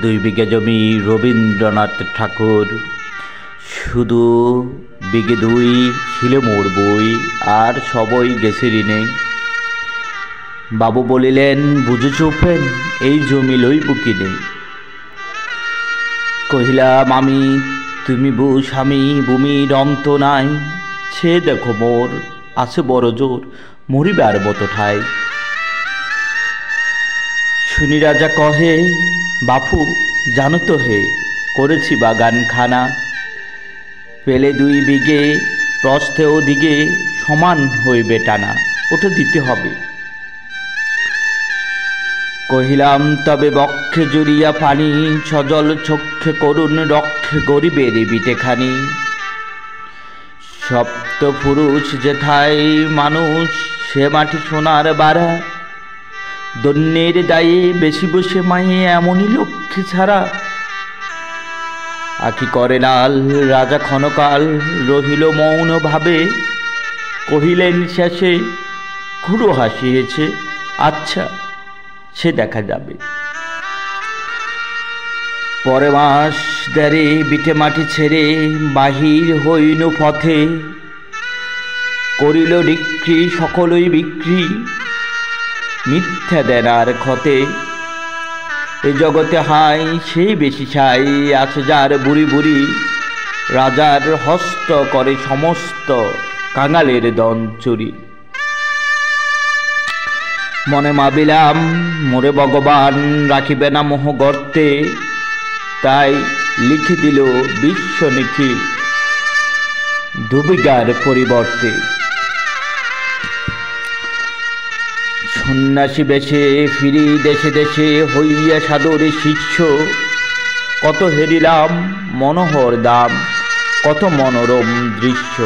2 বিঘা জমি রবীন্দ্রনাথ ঠাকুর, শুধু বিঘে 2 ছিল মোর বই, আর সবই গেছে ঋণে। বাবু বলিলেন, বুঝেছ উপেন, এই জমি লইব কিনে। কহিলাম আমি, তুমি বুঝ আমি, ভূমির অন্ত নাই। সে দেখো মোর আছে বড় জোর, মরিবার মতো ঠাই। শুনি রাজা কহে, বাপু জানো তো হে, করেছি বাগান খানা। পেলে 2 বিঘে প্রস্থে ও দিকে সমান হইবে টানা, ওটা দিতে হবে। কহিলাম তবে বক্ষে জুড়িয়া পানি, সজল চক্ষে করুণ রক্ষে গরিবের বিটেখানি। সপ্ত পুরুষ যেথায় মানুষ, সে মাটি সোনার বাড়া। দন্যের দায়ে বেশি বসে মায়ে, এমনই লক্ষ্মী ছাড়া। আঁকি করে লাল রাজা ক্ষণকাল, রহিল মৌন ভাবে। কহিলেন শেষে, খুড়ো হাসিয়েছে, আচ্ছা সে দেখা যাবে। পরে মাস দেড়ে বিটে মাটি ছেড়ে বাহির হইল পথে। করিল বিক্রি সকলই বিক্রি, মিথ্যা দেনার ক্ষতে। এ জগতে হাই সেই বেশি ছাই, আছে যার বুড়ি বুড়ি। রাজার হস্ত করে সমস্ত, কাঙালের দন চুরি। মনে ভাবিলাম, মোরে ভগবান রাখিবে না মোহ গর্তে। তাই লিখে দিল বিশ্ব নিখি, 2 বিঘার পরিবর্তে। সন্ন্যাসী বেশে ফিরি দেশে দেশে, হইয়া সাদর শিষ্য। কত হেরিলাম মনোহর দাম, কত মনোরম দৃশ্য।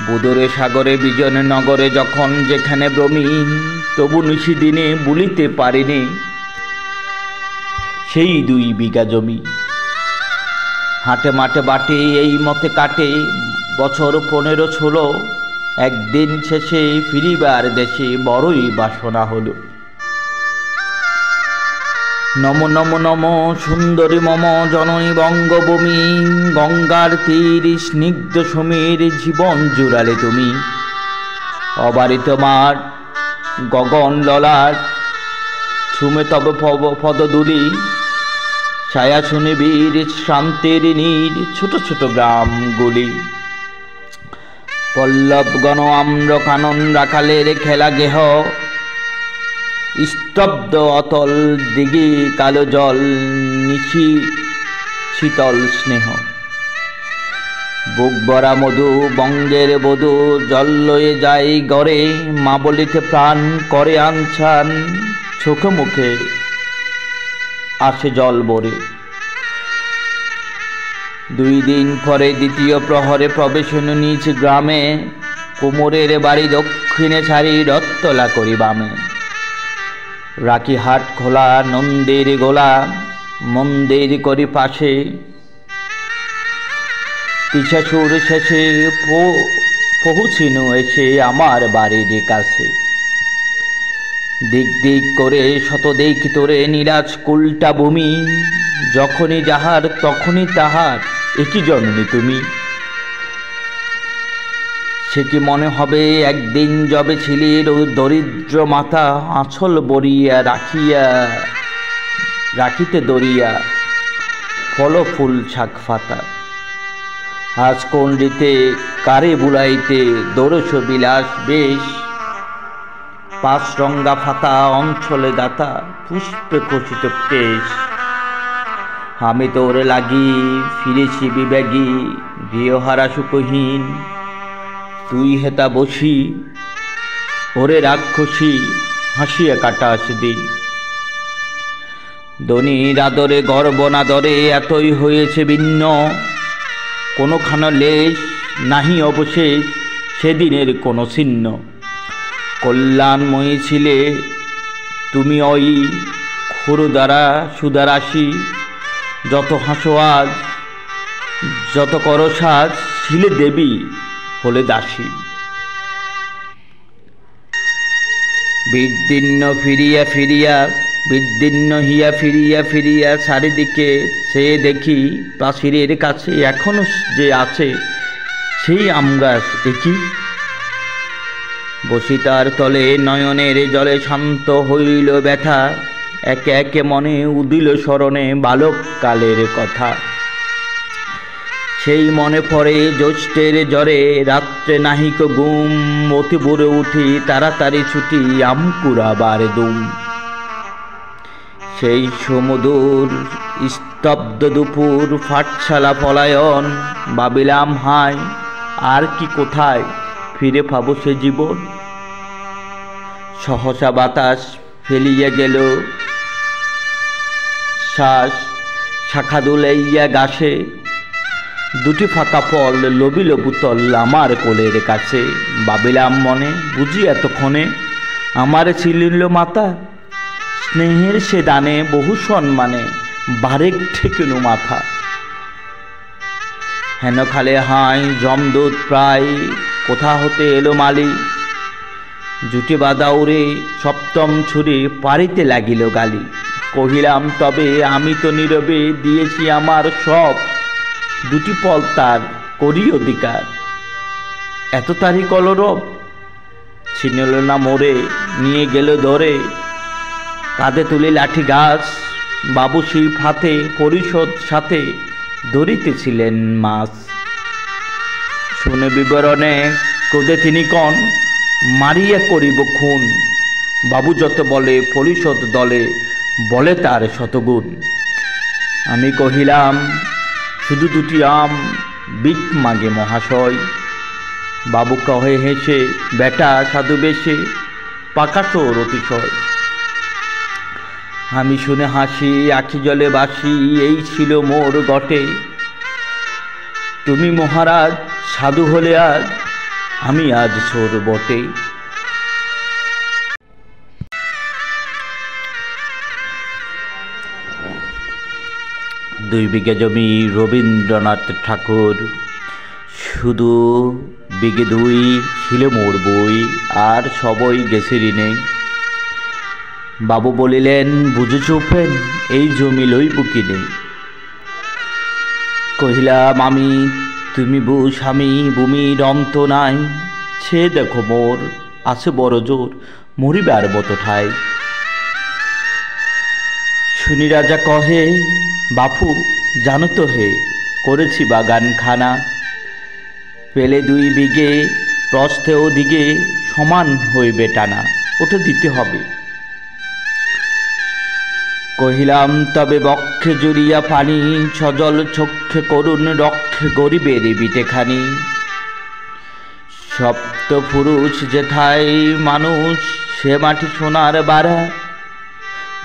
বুদরে সাগরে বিজন নগরে যখন যেখানে ভ্রমি, তবু নিশি দিনে বলিতে পারিনি সেই 2 বিঘা জমি। হাটে মাঠে বাটে এই মতে কাটে বছর 15-16। একদিন শেষে ফিরিবার দেশে বড়ই বাসনা হলো। নম নম নম সুন্দরী মম জননী বঙ্গভূমি, গঙ্গার তীর স্নিগ্ধ সমীর, জীবন জুড়ালে তুমি। অবারিত মাঠ গগন ললাট, ছুমে তব পদধূলি। ছায়া শুনে বীর শান্তির নীর, ছোট ছোট গ্রামগুলি। পল্লবগণ আম্র কানন রাখালের খেলা গেহ, স্তব্ধ অতল দিঘি কালো জল, নিশি শীতল স্নেহ। বুক ভরা মধু বঙ্গের বধূ, জল লয়ে যাই গড়ে। মা বলিতে প্রাণ করে আনছান, চোখে মুখে আসে জল ভরে। 2 দিন পরে দ্বিতীয় প্রহরে প্রবেশ নিজ গ্রামে। কুমোরের বাড়ি দক্ষিণে ছাড়ি, রত্তলা করি বামে। রাখি হাট খোলা নন্দির গোলা, মন্দির করি পাশে। পিছাসুর শেষে পৌঁছিনু এসে আমার বাড়ির কাছে। দিক দিক করে শত দিক তোরে নীলাজ কুলটা ভূমি। যখনই যাহার তখনই তাহার, একই জননী তুমি। সে কি মনে হবে একদিন যবে ছিলি দরিদ্র মাতা, আঁচল বরিয়া রাখিতে দরিয়া, ফল ফুল শাক ফাতা। আজ কোন রীতে কারে বুলাইতে, দোরস বিলাস বেশ। 5 রঙ্গা ফাতা অঞ্চলে গাতা, পুষ্পে খচিত কেশ। আমি তোর লাগি ফিরেছি বিবেগী, গৃহহারা সুখহীন। তুই হেতা বসি, ওরে রাক্ষসী, হাসিয়া কাটাস দিন। ধনীর আদরে গর্ব নাদরে, এতই হয়েছে ভিন্ন। কোনোখানো লেশ নাহি অবশেষ, সেদিনের কোনো চিহ্ন। কল্যাণময়ী ছিলে তুমি ওই ক্ষুরদ্বারা সুদারাশি। যত হাসো আজ, যত করো সাজ, ছিলে দেবী হলে দাসী। বিদীর্ণ ফিরিয়া ফিরিয়া বিদ্যিন্ন হিয়া ফিরিয়া ফিরিয়া চারিদিকে সে দেখি প্রাচীরের কাছে এখনো যে আছে সেই আম গাছ। দেখি বসিতার তলে নয়নের জলে শান্ত হইল ব্যথা, একে একে মনে উদিল স্মরণে বালককালের কথা। সেই মনে পড়ে জ্যৈষ্ঠের জ্বরে রাত্রে নাহিক ঘুম, অতি ভোরে উঠি তাড়াতাড়ি ছুটি আম কুড়াবার দুম। সেই সমুদর স্তব্ধ দুপুর পাঠশালা পলায়ন, ভাবিলাম হায় আর কি কোথায় ফিরে পাবো সে জীবন। সহসা বাতাস ফেলিয়া গেল শ্বাস, শাখা দুলাইয়া গাছে দুটি ফাঁকা ফল লবিল বুতল আমার কোলের কাছে। ভাবিলাম মনে বুঝি এতক্ষণে আমার ছিলিল মাতা, স্নেহের সে দানে বহু সম্মানে বারেক ঠেকেনু মাথা। হেন খালে হায় জমদূত প্রায় কোথা হতে এলো মালি, জুটি বাঁধা উড়ে সপ্তম ছুরি পারিতে লাগিল গালি। কহিলাম তবে আমি তো নীরবে দিয়েছি আমার সব, দুটি ফল তার করি অধিকার, এত তারি কলরব। ছিনিল না মোরে নিয়ে গেল ধরে, কাঁধে তুলে লাঠি গাছ, বাবু সেই ফাতে পরিষদ সাথে ধরিতেছিলেন মাছ। শুনে বিবরণে ক্রোধে তিনি কন, মারিয়া করিব খুন, বাবু যত বলে পরিষদ দলে বলে তার শতগুণ। আমি কহিলাম শুধু দুটি আম বিক মাগে মহাশয়। বাবু কহে হেসে, বেটা সাধু বেশে পাকাশোর অতিশয়। আমি শুনে হাসি আখি জলে বাসি, এই ছিল মোর গটে। তুমি মহারাজ সাধু হলে আজ, আমি আজ চোর বটে। দুই বিঘে জমি রবীন্দ্রনাথ ঠাকুর, শুধু বিঘে দুই ছিল মোর বই, আর সবই গেছে ঋণে। বাবু বলিলেন বুঝেছ উপেন, এই জমি লইব কিনে। কহিলাম আমি তুমি বুঝ আমি ভূমির অন্ত নাই, সে দেখো মোর আছে বড় জোর মরিবার মতো ঠাই। শুনি রাজা কহে, বাপু জানো তো হে করেছি বাগান খানা, পেলে দুই বিঘে প্রস্থে ও দিকে সমান হইবে টানা, ওটা দিতে হবে। কহিলাম তবে বক্ষে জুড়িয়া পানি, সজল চক্ষে করুণ রক্ষে গরিবের বিটেখানি। সপ্ত পুরুষ যেথায় মানুষ, সে মাটি সোনার বাড়া,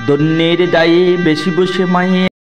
দন্যের দায়ে বেশি বসে মায়ে